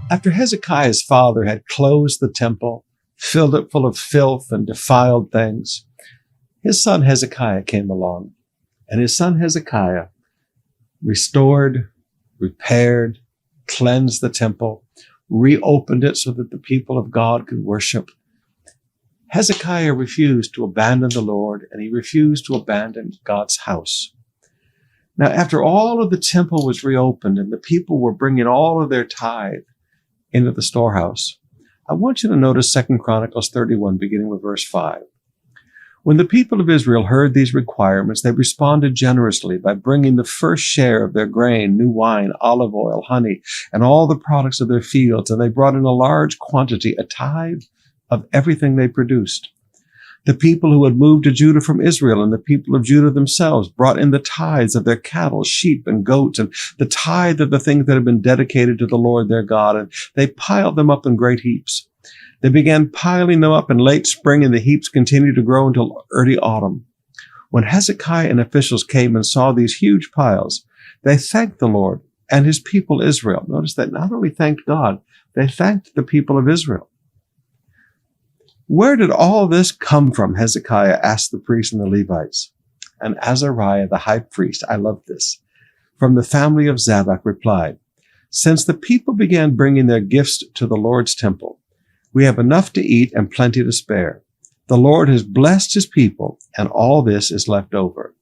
After Hezekiah's father had closed the temple, filled it full of filth and defiled things, his son Hezekiah came along, and his son Hezekiah restored, repaired, cleansed the temple, reopened it so that the people of God could worship. Hezekiah refused to abandon the Lord, and he refused to abandon God's house. Now, after all of the temple was reopened and the people were bringing all of their tithe into the storehouse, I want you to notice 2 Chronicles 31, beginning with verse 5. When the people of Israel heard these requirements, they responded generously by bringing the first share of their grain, new wine, olive oil, honey, and all the products of their fields, and they brought in a large quantity, a tithe of everything they produced. The people who had moved to Judah from Israel and the people of Judah themselves brought in the tithes of their cattle, sheep, and goats, and the tithe of the things that had been dedicated to the Lord their God, and they piled them up in great heaps. They began piling them up in late spring, and the heaps continued to grow until early autumn. When Hezekiah and officials came and saw these huge piles, they thanked the Lord and his people Israel. Notice that not only thanked God, they thanked the people of Israel. Where did all this come from? Hezekiah asked the priests and the Levites. And Azariah, the high priest, I love this, from the family of Zadok replied, since the people began bringing their gifts to the Lord's temple, we have enough to eat and plenty to spare. The Lord has blessed his people, and all this is left over.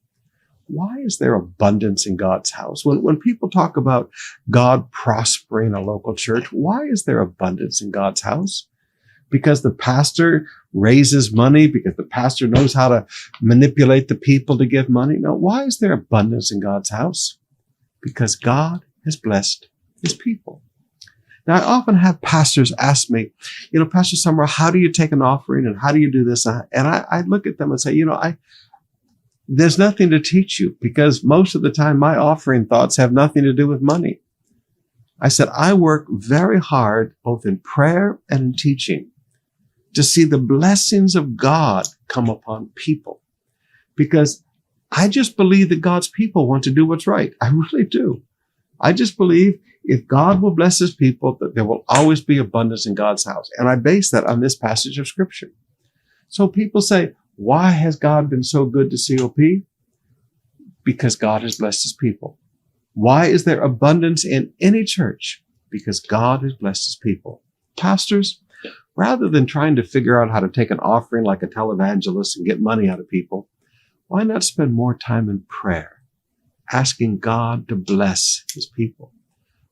Why is there abundance in God's house? When people talk about God prospering a local church, why is there abundance in God's house? Because the pastor raises money, because the pastor knows how to manipulate the people to give money? No, why is there abundance in God's house? Because God has blessed his people. Now, I often have pastors ask me, Pastor Sumrall, how do you take an offering and how do you do this? And I look at them and say, there's nothing to teach you, because most of the time my offering thoughts have nothing to do with money. I said, I work very hard, both in prayer and in teaching, to see the blessings of God come upon people, because I just believe that God's people want to do what's right. I really do. I just believe if God will bless his people, that there will always be abundance in God's house. And I base that on this passage of scripture. So people say, why has God been so good to COP? Because God has blessed his people. Why is there abundance in any church? Because God has blessed his people. Pastors, rather than trying to figure out how to take an offering like a televangelist and get money out of people, why not spend more time in prayer, asking God to bless his people?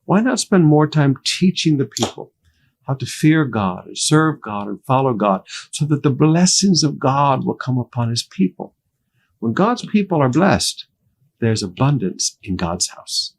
Why not spend more time teaching the people how to fear God and serve God and follow God, so that the blessings of God will come upon his people? When God's people are blessed, there's abundance in God's house.